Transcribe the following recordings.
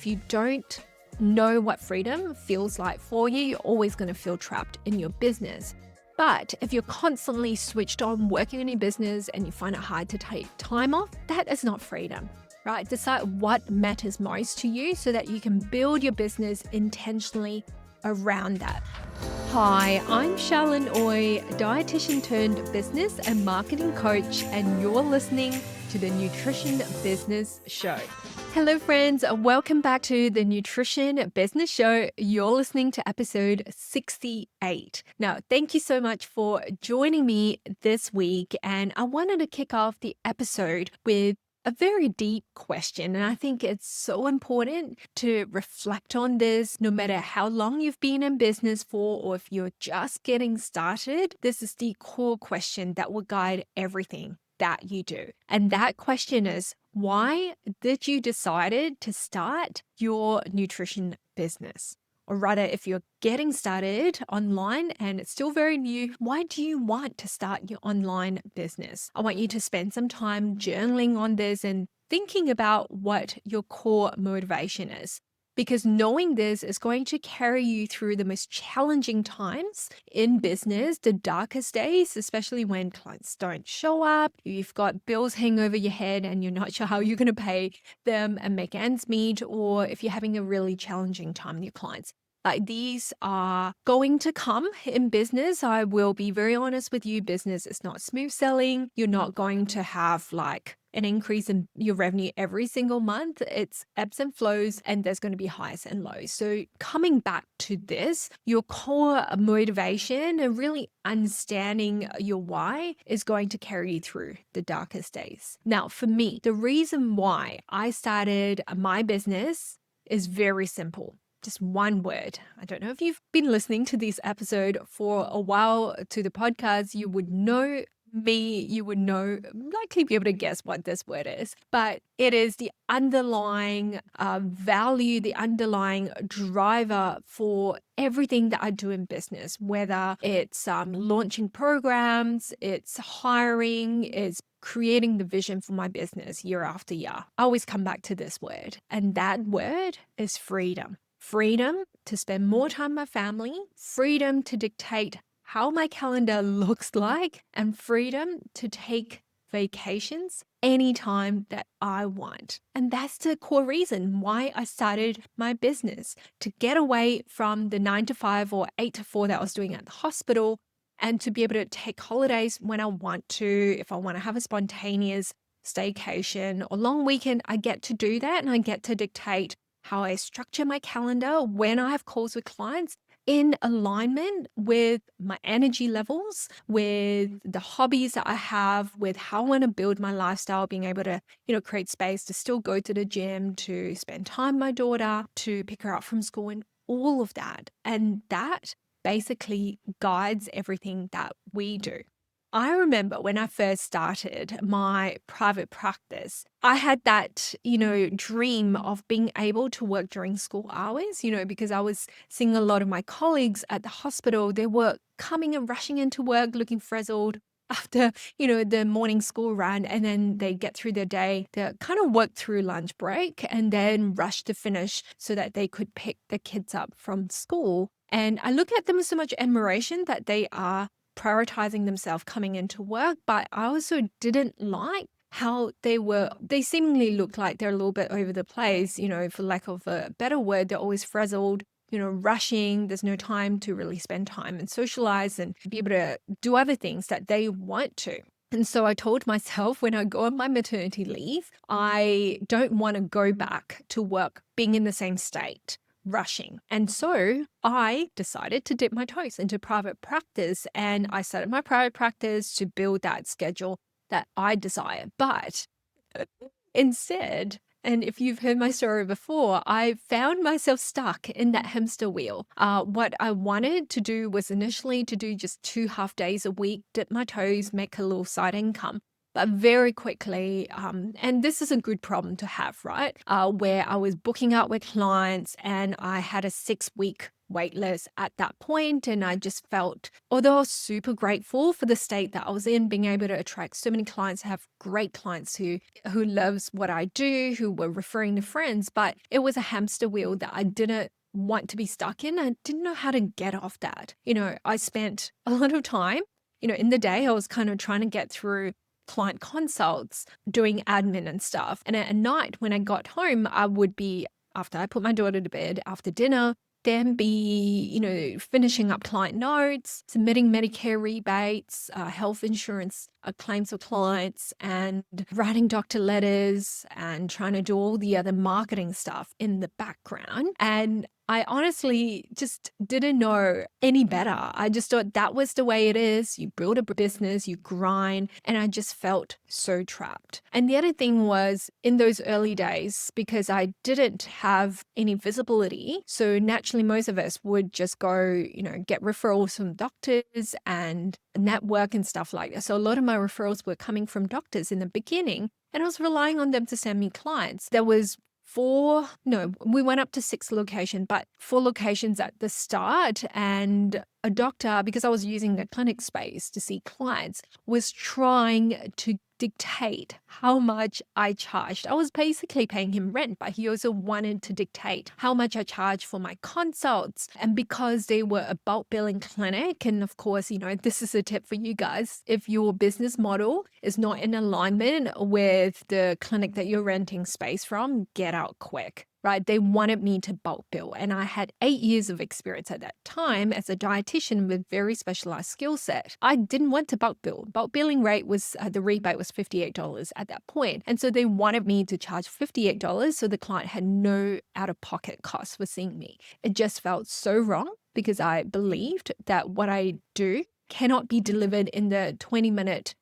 if you don't know what freedom feels like for you, you're always going to feel trapped in your business. But if you're constantly switched on working in your business and you find it hard to take time off, that is not freedom, right? Decide what matters most to you so that you can build your business intentionally around that. Hi, I'm Charlyn, dietitian turned business and marketing coach, and you're listening to the Nutrition Business Show. Hello friends, welcome back to the Nutrition Business Show. You're listening to episode 68. Now, thank you so much for joining me this week, and I wanted to kick off the episode with a very deep question, and I think it's so important to reflect on this no matter how long you've been in business for or if you're just getting started. This is the core question that will guide everything that you do. And that question is, why did you decide to start your nutrition business? Or rather, if you're getting started online and it's still very new, why do you want to start your online business? I want you to spend some time journaling on this and thinking about what your core motivation is. Because knowing this is going to carry you through the most challenging times in business, the darkest days, especially when clients don't show up, you've got bills hanging over your head and you're not sure how you're going to pay them and make ends meet, or if you're having a really challenging time with your clients. Like, these are going to come in business. I will be very honest with you. Business is not smooth sailing. You're not going to have like an increase in your revenue every single month. It's ebbs and flows, and there's going to be highs and lows. So coming back to this, your core motivation and really understanding your why is going to carry you through the darkest days. Now, for me, the reason why I started my business is very simple. Just one word. I don't know if you've been listening to this episode for a while to the podcast, you would know me, you would likely be able to guess what this word is, but it is the underlying value, the underlying driver for everything that I do in business, whether it's launching programs, it's hiring, it's creating the vision for my business year after year. I always come back to this word, and that word is freedom. Freedom to spend more time with my family, freedom to dictate how my calendar looks like, and freedom to take vacations anytime that I want. And that's the core reason why I started my business, to get away from the 9 to 5 or 8 to 4 that I was doing at the hospital, and to be able to take holidays when I want to. If I want to have a spontaneous staycation or long weekend, I get to do that, and I get to dictate how I structure my calendar when I have calls with clients in alignment with my energy levels, with the hobbies that I have, with how I want to build my lifestyle, being able to, create space to still go to the gym, to spend time with my daughter, to pick her up from school, and all of that. And that basically guides everything that we do. I remember when I first started my private practice, I had that, dream of being able to work during school hours, because I was seeing a lot of my colleagues at the hospital. They were coming and rushing into work looking frazzled after, the morning school run, and then they get through their day, they kind of work through lunch break and then rush to finish so that they could pick the kids up from school. And I look at them with so much admiration that they are prioritizing themselves coming into work, but I also didn't like how they seemingly looked like they're a little bit over the place, for lack of a better word. They're always frazzled, rushing. There's no time to really spend time and socialize and be able to do other things that they want to. And so I told myself, when I go on my maternity leave, I don't want to go back to work being in the same state, rushing. And so I decided to dip my toes into private practice, and I started my private practice to build that schedule that I desire. But instead, and if you've heard my story before, I found myself stuck in that hamster wheel. What I wanted to do was initially to do just 2 half days a week, dip my toes, make a little side income. But very quickly, and this is a good problem to have, right? Where I was booking out with clients and I had a 6-week waitlist at that point. And I just felt, although I was super grateful for the state that I was in, being able to attract so many clients, have great clients who loves what I do, who were referring to friends, but it was a hamster wheel that I didn't want to be stuck in. I didn't know how to get off that. I spent a lot of time, in the day, I was kind of trying to get through client consults, doing admin and stuff. And at night, when I got home, I would be, after I put my daughter to bed, after dinner, then be, finishing up client notes, submitting Medicare rebates, health insurance claims for clients, and writing doctor letters and trying to do all the other marketing stuff in the background. And I honestly just didn't know any better. I just thought that was the way it is. You build a business, you grind, and I just felt so trapped. And the other thing was in those early days, because I didn't have any visibility, so naturally most of us would just go, get referrals from doctors and network and stuff like that. So a lot of my referrals were coming from doctors in the beginning, and I was relying on them to send me clients. There was we went up to 6 locations, but 4 locations at the start. And a doctor, because I was using the clinic space to see clients, was trying to dictate how much I charged. I was basically paying him rent, but he also wanted to dictate how much I charged for my consults. And because they were a bulk billing clinic, and of course, this is a tip for you guys. If your business model is not in alignment with the clinic that you're renting space from, get out quick. Right? They wanted me to bulk bill. And I had 8 years of experience at that time as a dietitian with very specialized skill set. I didn't want to bulk bill. Bulk billing rate was, the rebate was $58 at that point. And so they wanted me to charge $58 so the client had no out-of-pocket costs for seeing me. It just felt so wrong because I believed that what I do cannot be delivered in the 20-minute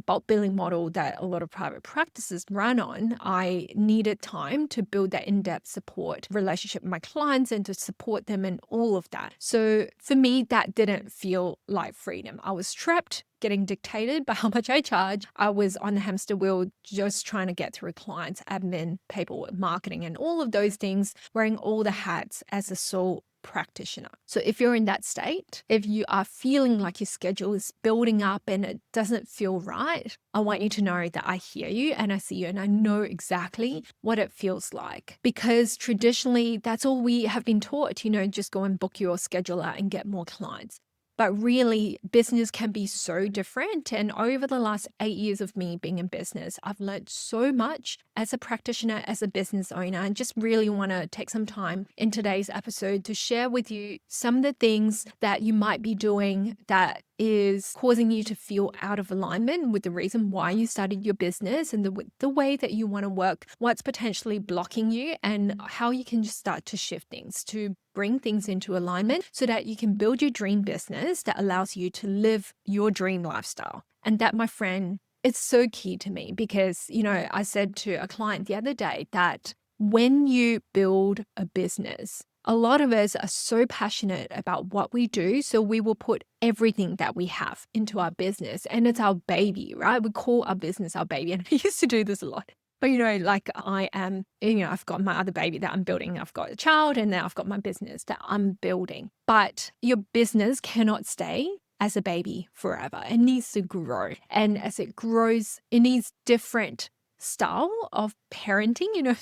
bulk billing model that a lot of private practices run on. I needed time to build that in-depth support relationship with my clients and to support them and all of that. So for me, that didn't feel like freedom. I was trapped, getting dictated by how much I charge. I was on the hamster wheel, just trying to get through clients, admin, paperwork, marketing, and all of those things, wearing all the hats as a sole practitioner. So if you're in that state, if you are feeling like your schedule is building up and it doesn't feel right, I want you to know that I hear you and I see you and I know exactly what it feels like, because traditionally that's all we have been taught, just go and book your schedule out and get more clients. But really, business can be so different. And over the last 8 years of me being in business, I've learned so much as a practitioner, as a business owner, and just really want to take some time in today's episode to share with you some of the things that you might be doing that is causing you to feel out of alignment with the reason why you started your business and the way that you want to work, what's potentially blocking you, and how you can just start to shift things to bring things into alignment so that you can build your dream business that allows you to live your dream lifestyle. And that, my friend, it's so key to me because, I said to a client the other day that when you build a business, a lot of us are so passionate about what we do, so we will put everything that we have into our business, and it's our baby, right? We call our business our baby, and I used to do this a lot. But, like I am, I've got my other baby that I'm building. I've got a child, and now I've got my business that I'm building. But your business cannot stay as a baby forever. It needs to grow. And as it grows, it needs different style of parenting,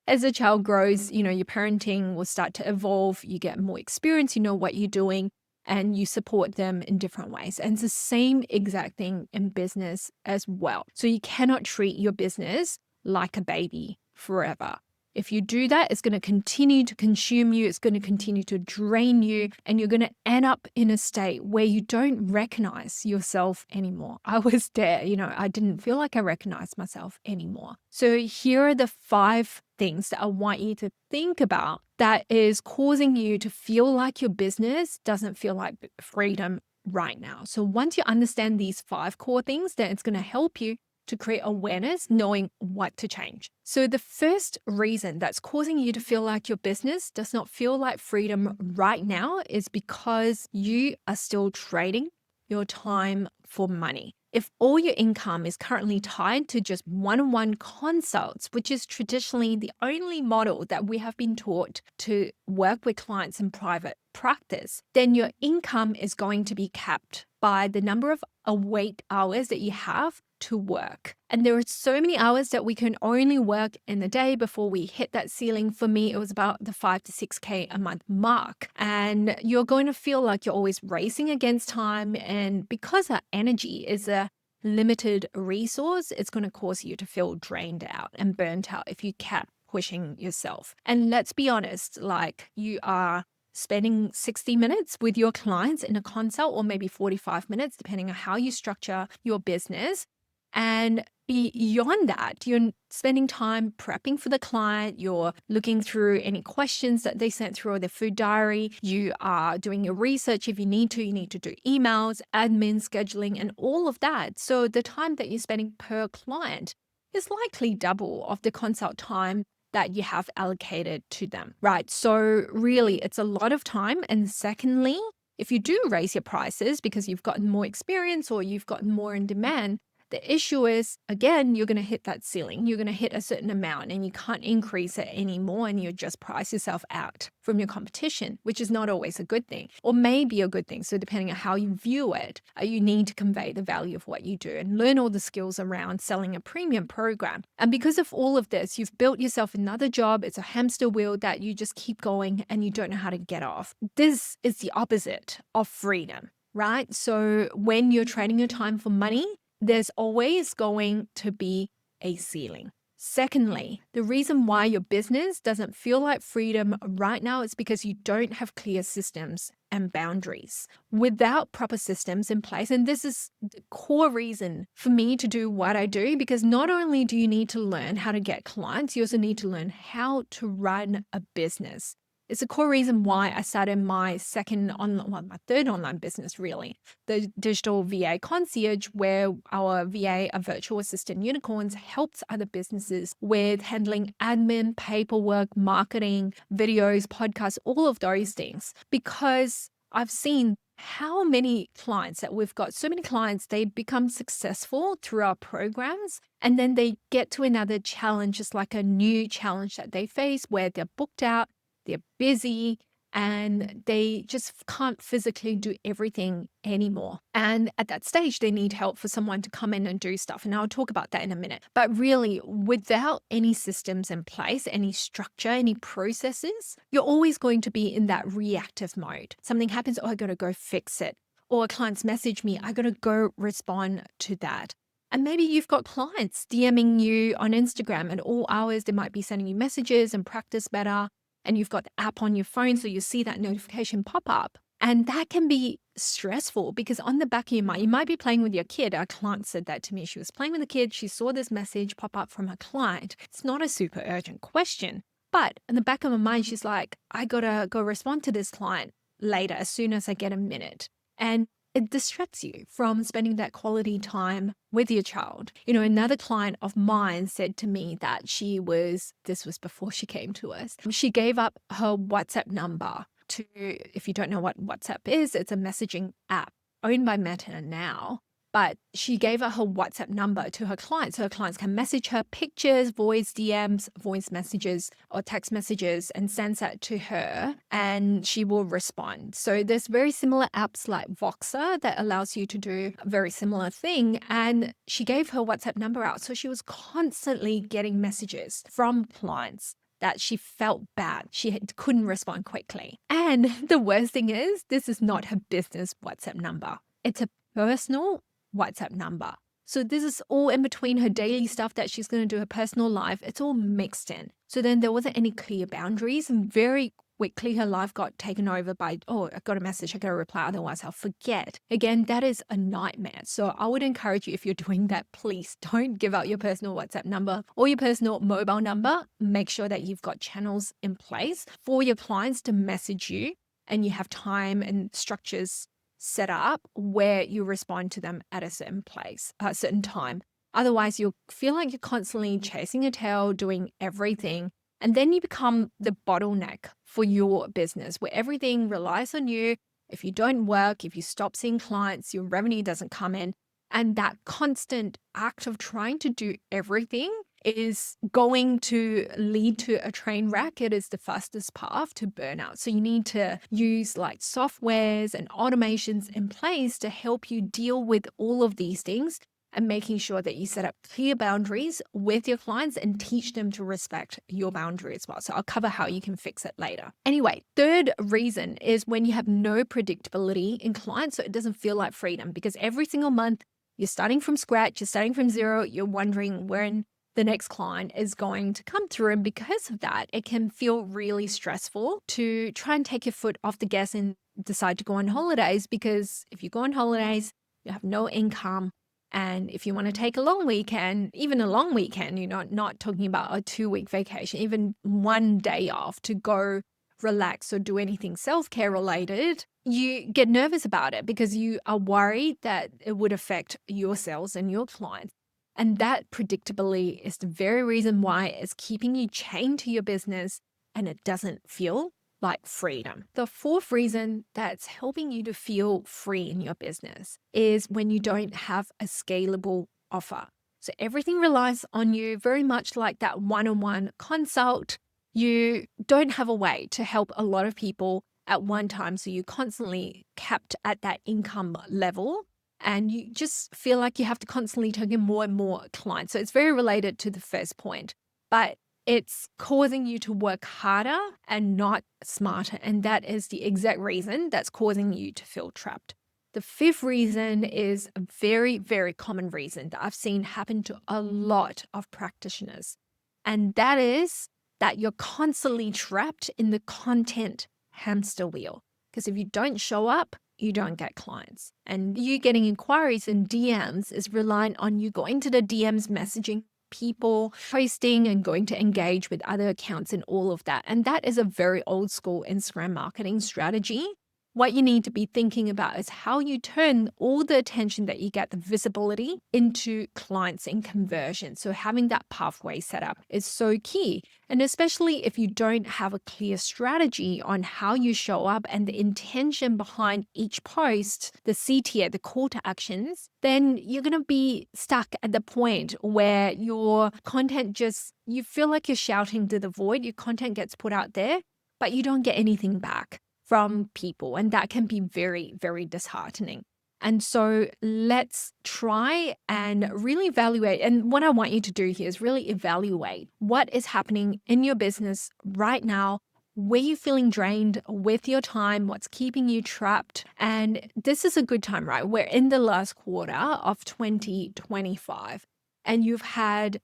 as a child grows, your parenting will start to evolve. You get more experience, you know what you're doing, and you support them in different ways. And it's the same exact thing in business as well. So you cannot treat your business like a baby forever. If you do that, it's going to continue to consume you. It's going to continue to drain you. And you're going to end up in a state where you don't recognize yourself anymore. I was there, I didn't feel like I recognized myself anymore. So here are the 5 things that I want you to think about that is causing you to feel like your business doesn't feel like freedom right now. So once you understand these 5 core things, then it's going to help you to create awareness, knowing what to change. So the first reason that's causing you to feel like your business does not feel like freedom right now is because you are still trading your time for money. If all your income is currently tied to just one-on-one consults, which is traditionally the only model that we have been taught to work with clients in private practice, then your income is going to be capped by the number of awake hours that you have to work. And there are so many hours that we can only work in the day before we hit that ceiling. For me, it was about the 5 to 6K a month mark. And you're going to feel like you're always racing against time. And because our energy is a limited resource, it's going to cause you to feel drained out and burnt out if you kept pushing yourself. And let's be honest, like you are spending 60 minutes with your clients in a consult, or maybe 45 minutes, depending on how you structure your business. And beyond that, you're spending time prepping for the client. You're looking through any questions that they sent through or their food diary. You are doing your research if you need to. You need to do emails, admin, scheduling, and all of that. So the time that you're spending per client is likely double of the consult time that you have allocated to them, right? So really, it's a lot of time. And secondly, if you do raise your prices because you've gotten more experience or you've gotten more in demand, the issue is, again, you're going to hit that ceiling. You're going to hit a certain amount and you can't increase it anymore, and you just price yourself out from your competition, which is not always a good thing, or maybe a good thing. So depending on how you view it, you need to convey the value of what you do and learn all the skills around selling a premium program. And because of all of this, you've built yourself another job. It's a hamster wheel that you just keep going and you don't know how to get off. This is the opposite of freedom, right? So when you're trading your time for money, there's always going to be a ceiling. Secondly, the reason why your business doesn't feel like freedom right now is because you don't have clear systems and boundaries. Without proper systems in place, and this is the core reason for me to do what I do, because not only do you need to learn how to get clients, you also need to learn how to run a business. It's a core reason why I started my my third online business, really, the digital VA concierge, where our VA, a virtual assistant unicorns, helps other businesses with handling admin, paperwork, marketing, videos, podcasts, all of those things. Because I've seen how many clients that we've got, so many clients, they become successful through our programs. And then they get to another challenge, just like a new challenge that they face where they're booked out. They're busy and they just can't physically do everything anymore. And at that stage, they need help for someone to come in and do stuff. And I'll talk about that in a minute. But really, without any systems in place, any structure, any processes, you're always going to be in that reactive mode. Something happens, oh, I got to go fix it. Or clients message me, I got to go respond to that. And maybe you've got clients DMing you on Instagram at all hours. They might be sending you messages and practice better. And you've got the app on your phone, so you see that notification pop up. And that can be stressful because on the back of your mind, you might be playing with your kid. Our client said that to me. She was playing with a kid. She saw this message pop up from her client. It's not a super urgent question, but in the back of her mind, she's like, I gotta go respond to this client later as soon as I get a minute. And it distracts you from spending that quality time with your child. You know, another client of mine said to me that this was before she came to us, she gave up her WhatsApp number to, if you don't know what WhatsApp is, it's a messaging app owned by Meta now. But she gave her WhatsApp number to her clients so her clients can message her pictures, voice DMs, voice messages, or text messages and sends that to her and she will respond. So there's very similar apps like Voxer that allows you to do a very similar thing. And she gave her WhatsApp number out. So she was constantly getting messages from clients that she felt bad. She couldn't respond quickly. And the worst thing is, this is not her business WhatsApp number. It's a personal WhatsApp number. So this is all in between her daily stuff that she's going to do, her personal life. It's all mixed in. So then there wasn't any clear boundaries, and very quickly her life got taken over by, oh, I got a message, I got to reply, otherwise I'll forget. Again, that is a nightmare. So I would encourage you, if you're doing that, please don't give out your personal WhatsApp number or your personal mobile number. Make sure that you've got channels in place for your clients to message you and you have time and structures set up where you respond to them at a certain place, a certain time. Otherwise, you'll feel like you're constantly chasing your tail, doing everything. And then you become the bottleneck for your business where everything relies on you. If you don't work, if you stop seeing clients, your revenue doesn't come in. And that constant act of trying to do everything is going to lead to a train wreck. It is the fastest path to burnout. So you need to use like softwares and automations in place to help you deal with all of these things and making sure that you set up clear boundaries with your clients and teach them to respect your boundary as well. So I'll cover how you can fix it later. Anyway, third reason is when you have no predictability in clients, so it doesn't feel like freedom, because every single month you're starting from scratch, you're starting from zero, you're wondering when the next client is going to come through. And because of that, it can feel really stressful to try and take your foot off the gas and decide to go on holidays, because if you go on holidays, you have no income. And if you want to take a long weekend, even a long weekend, you're not talking about a 2-week vacation, even one day off to go relax or do anything self-care related, you get nervous about it because you are worried that it would affect your sales and your clients. And that predictability is the very reason why it's keeping you chained to your business and it doesn't feel like freedom. The fourth reason that's helping you to feel free in your business is when you don't have a scalable offer. So everything relies on you, very much like that one-on-one consult. You don't have a way to help a lot of people at one time. So you're constantly capped at that income level and you just feel like you have to constantly take in more and more clients. So it's very related to the first point, but it's causing you to work harder and not smarter. And that is the exact reason that's causing you to feel trapped. The fifth reason is a very, very common reason that I've seen happen to a lot of practitioners. And that is that you're constantly trapped in the content hamster wheel. Because if you don't show up, you don't get clients. And you getting inquiries in DMs is reliant on you going to the DMs, messaging people, posting and going to engage with other accounts and all of that. And that is a very old school Instagram marketing strategy. What you need to be thinking about is how you turn all the attention that you get, the visibility, into clients and conversion. So having that pathway set up is so key. And especially if you don't have a clear strategy on how you show up and the intention behind each post, the CTA, the call to actions, then you're going to be stuck at the point where your content you feel like you're shouting to the void. Your content gets put out there, but you don't get anything back from people. And that can be very, very disheartening. And so let's try and really evaluate. And what I want you to do here is really evaluate what is happening in your business right now. Where you're feeling drained with your time, what's keeping you trapped. And this is a good time, right? We're in the last quarter of 2025 and you've had,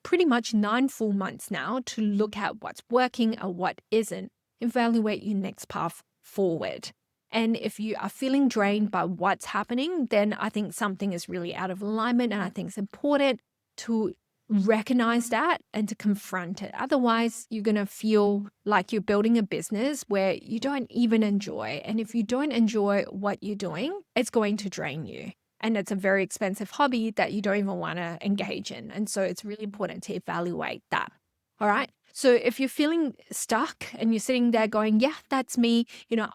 pretty much 9 full months now to look at what's working and what isn't. Evaluate your next path forward. And if you are feeling drained by what's happening, then I think something is really out of alignment. And I think it's important to recognize that and to confront it. Otherwise, you're going to feel like you're building a business where you don't even enjoy. And if you don't enjoy what you're doing, it's going to drain you. And it's a very expensive hobby that you don't even want to engage in. And so it's really important to evaluate that. All right. So if you're feeling stuck and you're sitting there going, yeah, that's me,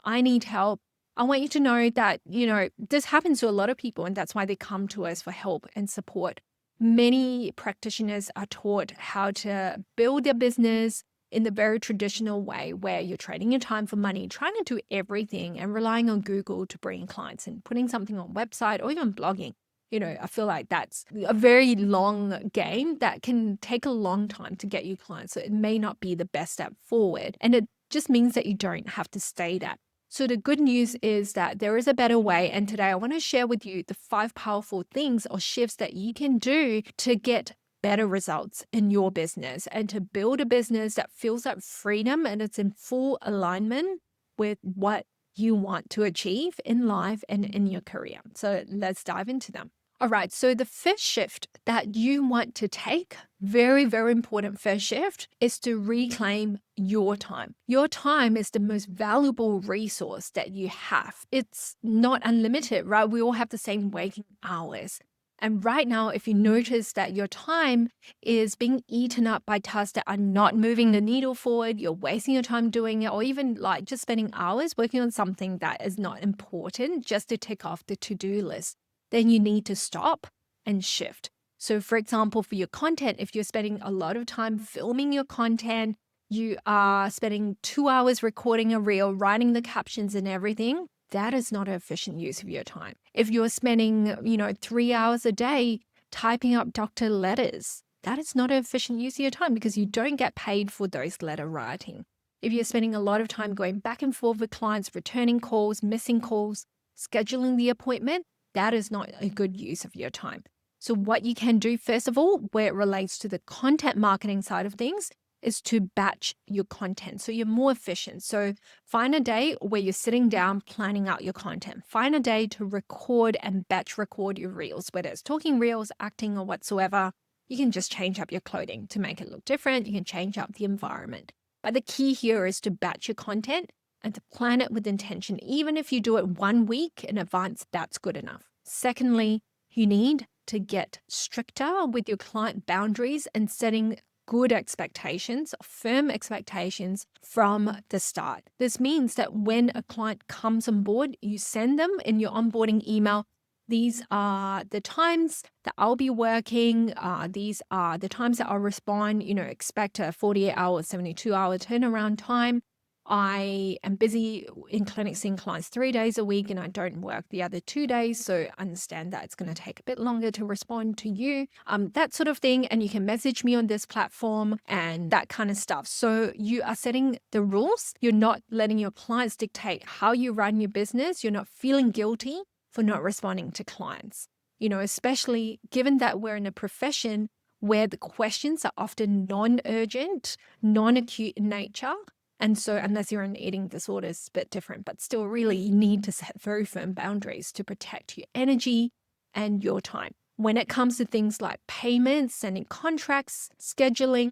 I need help. I want you to know that, this happens to a lot of people and that's why they come to us for help and support. Many practitioners are taught how to build their business in the very traditional way where you're trading your time for money, trying to do everything and relying on Google to bring clients and putting something on website or even blogging. I feel like that's a very long game that can take a long time to get you clients. So it may not be the best step forward. And it just means that you don't have to stay that. So the good news is that there is a better way. And today I want to share with you the 5 powerful things or shifts that you can do to get better results in your business and to build a business that feels like freedom and it's in full alignment with what you want to achieve in life and in your career. So let's dive into them. All right, so the first shift that you want to take, very, very important first shift, is to reclaim your time. Your time is the most valuable resource that you have. It's not unlimited, right? We all have the same waking hours. And right now, if you notice that your time is being eaten up by tasks that are not moving the needle forward, you're wasting your time doing it, or even like just spending hours working on something that is not important just to tick off the to-do list, then you need to stop and shift. So for example, for your content, if you're spending a lot of time filming your content, you are spending 2 hours recording a reel, writing the captions and everything, that is not an efficient use of your time. If you're spending, 3 hours a day typing up doctor letters, that is not an efficient use of your time because you don't get paid for those letter writing. If you're spending a lot of time going back and forth with clients, returning calls, missing calls, scheduling the appointment, that is not a good use of your time. So what you can do, first of all, where it relates to the content marketing side of things, is to batch your content so you're more efficient. So find a day where you're sitting down planning out your content. Find a day to record and batch record your reels, whether it's talking reels, acting, or whatsoever. You can just change up your clothing to make it look different. You can change up the environment. But the key here is to batch your content and to plan it with intention. Even if you do it 1 week in advance, that's good enough. Secondly, you need to get stricter with your client boundaries and setting good expectations, firm expectations from the start. This means that when a client comes on board, you send them in your onboarding email, these are the times that I'll be working. These are the times that I'll respond. Expect a 48-hour, 72-hour turnaround time. I am busy in clinic seeing clients 3 days a week and I don't work the other 2 days. So understand that it's going to take a bit longer to respond to you, that sort of thing. And you can message me on this platform and that kind of stuff. So you are setting the rules. You're not letting your clients dictate how you run your business. You're not feeling guilty for not responding to clients, especially given that we're in a profession where the questions are often non-urgent, non-acute in nature. And so unless you're in eating disorders, it's a bit different, but still really you need to set very firm boundaries to protect your energy and your time. When it comes to things like payments, sending contracts, scheduling,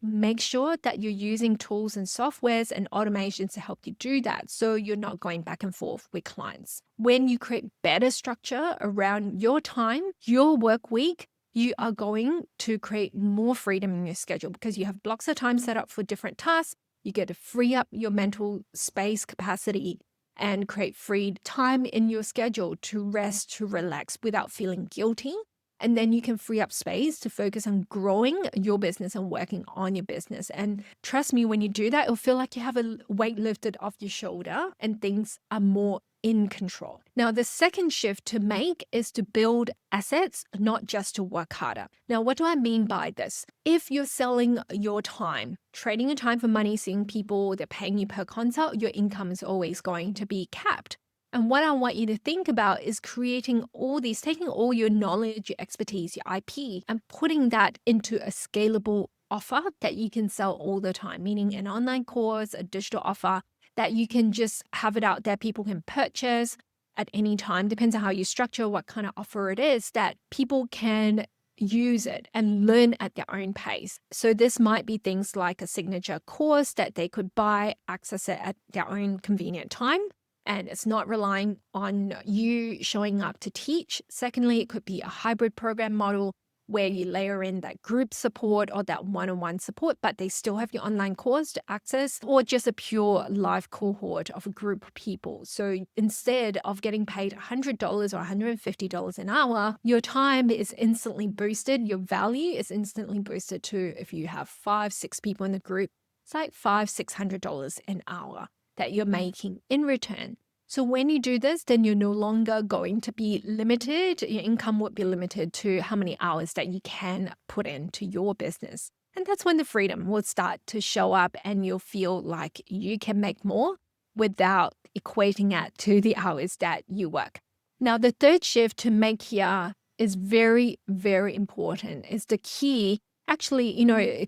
make sure that you're using tools and softwares and automations to help you do that so you're not going back and forth with clients. When you create better structure around your time, your work week, you are going to create more freedom in your schedule because you have blocks of time set up for different tasks. You get to free up your mental space capacity and create free time in your schedule to rest, to relax without feeling guilty. And then you can free up space to focus on growing your business and working on your business. And trust me, when you do that, it'll feel like you have a weight lifted off your shoulder and things are more in control. Now, the second shift to make is to build assets, not just to work harder. Now, what do I mean by this? If you're selling your time, trading your time for money, seeing people, they're paying you per consult, your income is always going to be capped. And what I want you to think about is creating all these, taking all your knowledge, your expertise, your IP, and putting that into a scalable offer that you can sell all the time, meaning an online course, a digital offer that you can just have it out there. People can purchase at any time, depends on how you structure, what kind of offer it is, that people can use it and learn at their own pace. So this might be things like a signature course that they could buy, access it at their own convenient time. And it's not relying on you showing up to teach. Secondly, it could be a hybrid program model where you layer in that group support or that one-on-one support, but they still have your online course to access, or just a pure live cohort of a group of people. So instead of getting paid $100 or $150 an hour, your time is instantly boosted. Your value is instantly boosted to, if you have 5-6 people in the group, it's like $500-$600 an hour that you're making in return. So when you do this, then you're no longer going to be limited. Your income would be limited to how many hours that you can put into your business. And that's when the freedom will start to show up and you'll feel like you can make more without equating it to the hours that you work. Now, the third shift to make here is very, very important. It's the key. Actually,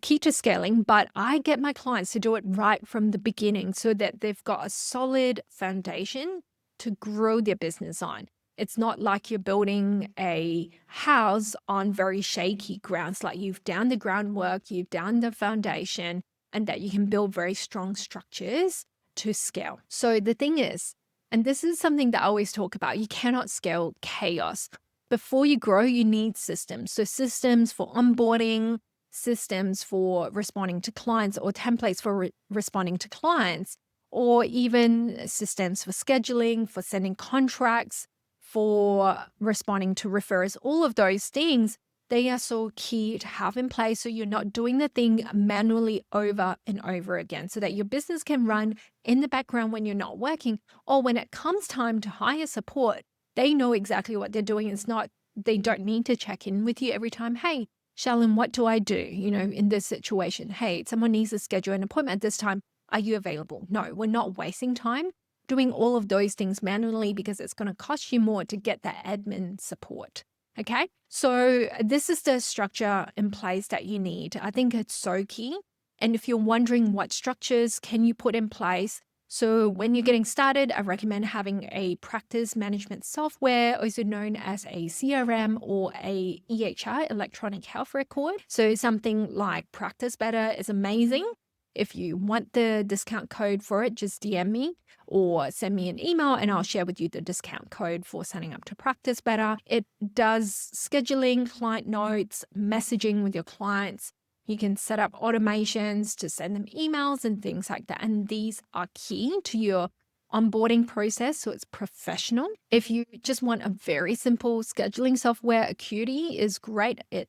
key to scaling, but I get my clients to do it right from the beginning so that they've got a solid foundation to grow their business on. It's not like you're building a house on very shaky grounds, like you've done the groundwork, you've done the foundation, and that you can build very strong structures to scale. So the thing is, and this is something that I always talk about, you cannot scale chaos. Before you grow, you need systems. So systems for onboarding, systems for responding to clients, or templates for responding to clients, or even systems for scheduling, for sending contracts, for responding to referrals, all of those things, they are so key to have in place so you're not doing the thing manually over and over again, so that your business can run in the background when you're not working, or when it comes time to hire support, they know exactly what they're doing. It's not, they don't need to check in with you every time. Hey, Charlyn, what do I do? In this situation, hey, someone needs to schedule an appointment at this time. Are you available? No, we're not wasting time doing all of those things manually, because it's going to cost you more to get that admin support. Okay, so this is the structure in place that you need. I think it's so key. And if you're wondering what structures can you put in place, so when you're getting started, I recommend having a practice management software, also known as a CRM or a EHR, electronic health record. So something like Practice Better is amazing. If you want the discount code for it, just DM me or send me an email and I'll share with you the discount code for signing up to Practice Better. It does scheduling, client notes, messaging with your clients. You can set up automations to send them emails and things like that. And these are key to your onboarding process, so it's professional. If you just want a very simple scheduling software, Acuity is great. It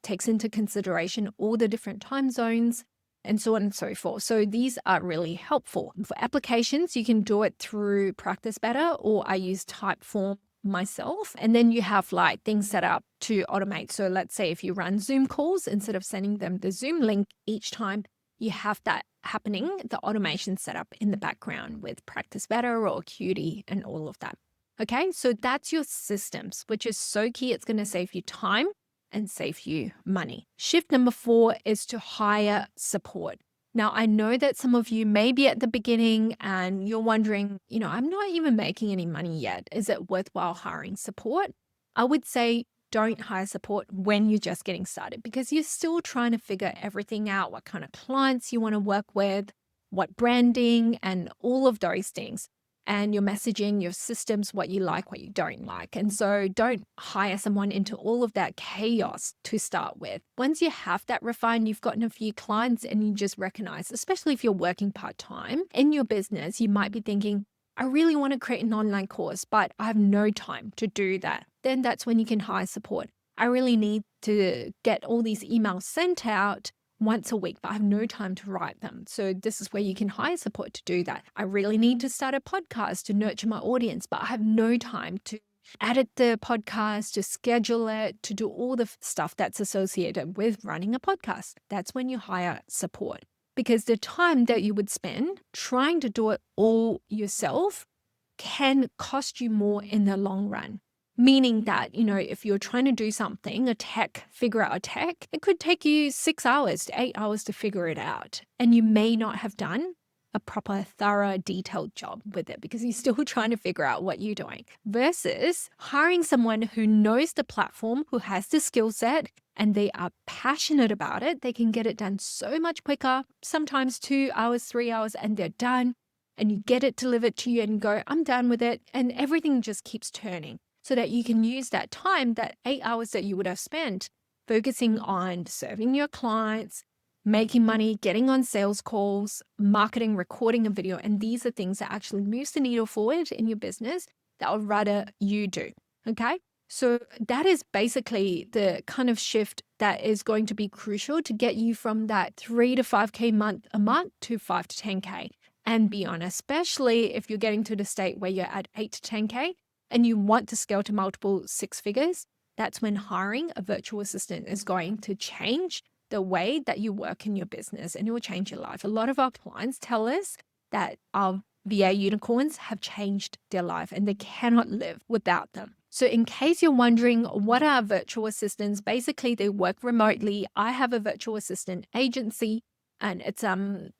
takes into consideration all the different time zones and so on and so forth. So these are really helpful. For applications, you can do it through Practice Better, or I use Typeform myself. And then you have like things set up to automate. So let's say if you run Zoom calls, instead of sending them the Zoom link each time, you have that happening, the automation set up in the background with Practice Better or Acuity and all of that. Okay, so that's your systems, which is so key. It's going to save you time and save you money. Shift number 4 is to hire support. Now, I know that some of you may be at the beginning and you're wondering, I'm not even making any money yet. Is it worthwhile hiring support? I would say don't hire support when you're just getting started, because you're still trying to figure everything out, what kind of clients you want to work with, what branding and all of those things. And your messaging, your systems, what you like, what you don't like. And so don't hire someone into all of that chaos to start with. Once you have that refined, you've gotten a few clients and you just recognize, especially if you're working part-time in your business, you might be thinking, I really want to create an online course, but I have no time to do that. Then that's when you can hire support. I really need to get all these emails sent out once a week, but I have no time to write them. So this is where you can hire support to do that. I really need to start a podcast to nurture my audience, but I have no time to edit the podcast, to schedule it, to do all the stuff that's associated with running a podcast. That's when you hire support, because the time that you would spend trying to do it all yourself can cost you more in the long run. Meaning that, if you're trying to do something, figure out a tech, it could take you 6 hours to 8 hours to figure it out. And you may not have done a proper, thorough, detailed job with it because you're still trying to figure out what you're doing. Versus hiring someone who knows the platform, who has the skill set, and they are passionate about it. They can get it done so much quicker, sometimes 2 hours, 3 hours, and they're done. And you get it delivered to you and go, I'm done with it. And everything just keeps turning, so that you can use that time, that 8 hours that you would have spent focusing on serving your clients, making money, getting on sales calls, marketing, recording a video. And these are things that actually moves the needle forward in your business that I'd rather you do. Okay. So that is basically the kind of shift that is going to be crucial to get you from that 3 to 5K a month to 5 to 10K and beyond, especially if you're getting to the state where you're at 8 to 10K. And you want to scale to multiple 6 figures. That's when hiring a virtual assistant is going to change the way that you work in your business, and it will change your life. A lot of our clients tell us that our VA unicorns have changed their life and they cannot live without them. So in case you're wondering, what are virtual assistants? Basically, they work remotely. I have a virtual assistant agency, and it's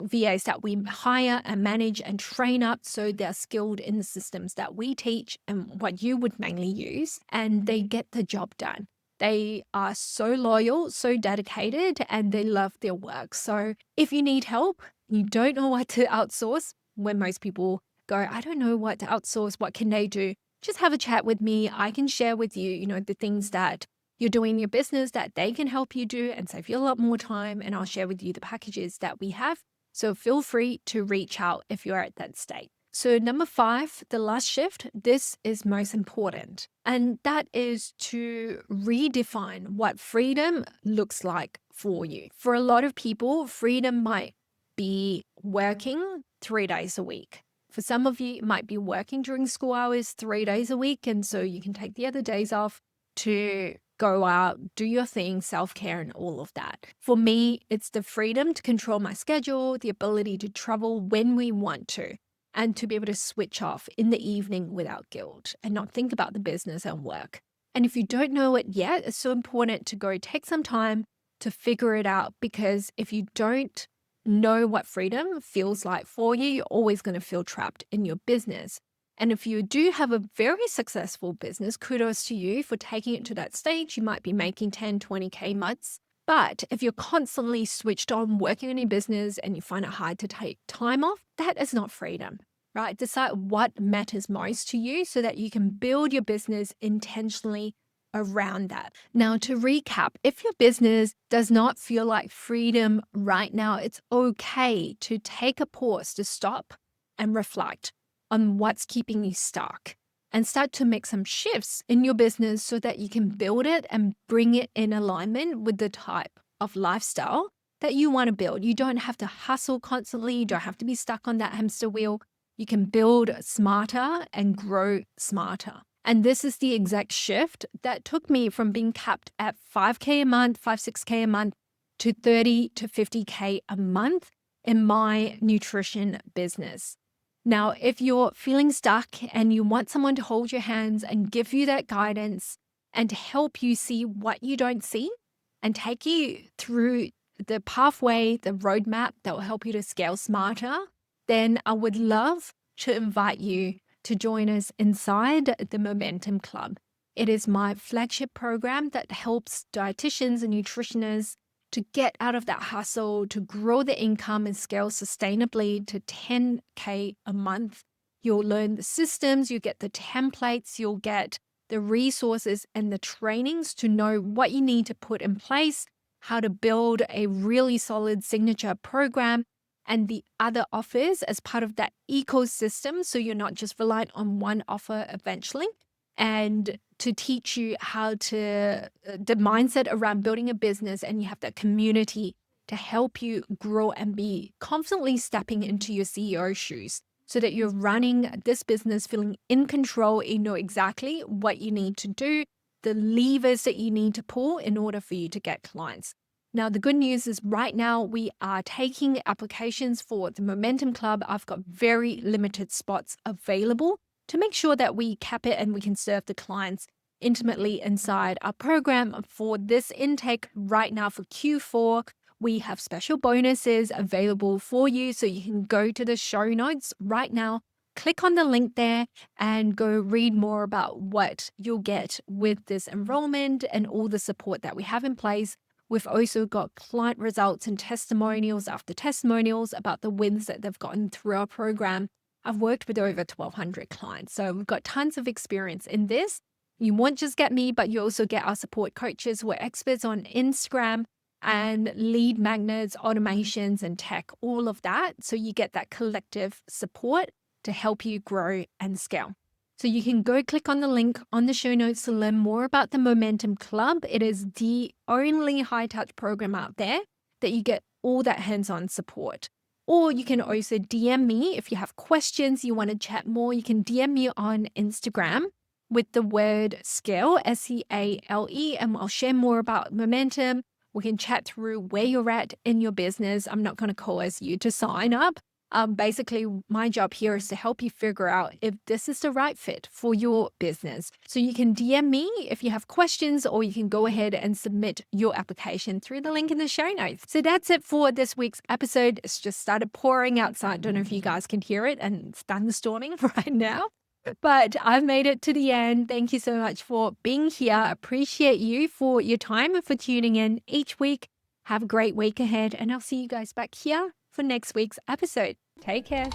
VAs that we hire and manage and train up so they're skilled in the systems that we teach and what you would mainly use, and they get the job done. They are so loyal, so dedicated, and they love their work. So if you need help, you don't know what to outsource, when most people go, I don't know what to outsource, what can they do? Just have a chat with me. I can share with you, the things that you're doing in your business that they can help you do and save you a lot more time. And I'll share with you the packages that we have. So feel free to reach out if you're at that state. So number 5, the last shift, this is most important. And that is to redefine what freedom looks like for you. For a lot of people, freedom might be working 3 days a week. For some of you, it might be working during school hours 3 days a week. And so you can take the other days off to go out, do your thing, self-care and all of that. For me, it's the freedom to control my schedule, the ability to travel when we want to, and to be able to switch off in the evening without guilt and not think about the business and work. And if you don't know it yet, it's so important to go take some time to figure it out, because if you don't know what freedom feels like for you, you're always going to feel trapped in your business. And if you do have a very successful business, kudos to you for taking it to that stage. You might be making 10, 20K months. But if you're constantly switched on working in your business and you find it hard to take time off, that is not freedom, right? Decide what matters most to you so that you can build your business intentionally around that. Now, to recap, if your business does not feel like freedom right now, it's okay to take a pause, to stop and reflect on what's keeping you stuck and start to make some shifts in your business so that you can build it and bring it in alignment with the type of lifestyle that you want to build. You don't have to hustle constantly. You don't have to be stuck on that hamster wheel. You can build smarter and grow smarter. And this is the exact shift that took me from being capped at 5K a month, 6K a month, to 30 to 50K a month in my nutrition business. Now, if you're feeling stuck and you want someone to hold your hands and give you that guidance and to help you see what you don't see and take you through the pathway, the roadmap that will help you to scale smarter, then I would love to invite you to join us inside the Momentum Club. It is my flagship program that helps dietitians and nutritionists to get out of that hustle, to grow the income and scale sustainably to 10K a month. You'll learn the systems, you get the templates, you'll get the resources and the trainings to know what you need to put in place, how to build a really solid signature program, and the other offers as part of that ecosystem. So you're not just reliant on one offer eventually. And to teach you how to, the mindset around building a business, and you have that community to help you grow and be constantly stepping into your CEO shoes so that you're running this business feeling in control. You know exactly what you need to do, the levers that you need to pull in order for you to get clients. Now, the good news is right now we are taking applications for the Momentum Club. I've got very limited spots available to make sure that we cap it and we can serve the clients intimately inside our program. For this intake right now for Q4, we have special bonuses available for you. So you can go to the show notes right now, click on the link there and go read more about what you'll get with this enrollment and all the support that we have in place. We've also got client results and testimonials after testimonials about the wins that they've gotten through our program. I've worked with over 1,200 clients, so we've got tons of experience in this. You won't just get me, but you also get our support coaches who are experts on Instagram and lead magnets, automations, and tech, all of that. So you get that collective support to help you grow and scale. So you can go click on the link on the show notes to learn more about the Momentum Club. It is the only high-touch program out there that you get all that hands-on support. Or you can also DM me if you have questions, you want to chat more. You can DM me on Instagram with the word scale, SCALE, and I'll share more about Momentum. We can chat through where you're at in your business. I'm not going to coerce you to sign up. Basically, my job here is to help you figure out if this is the right fit for your business. So you can DM me if you have questions, or you can go ahead and submit your application through the link in the show notes. So that's it for this week's episode. It's just started pouring outside. Don't know if you guys can hear it, and it's thunderstorming right now. But I've made it to the end. Thank you so much for being here. Appreciate you for your time and for tuning in each week. Have a great week ahead, and I'll see you guys back here for next week's episode. Take care.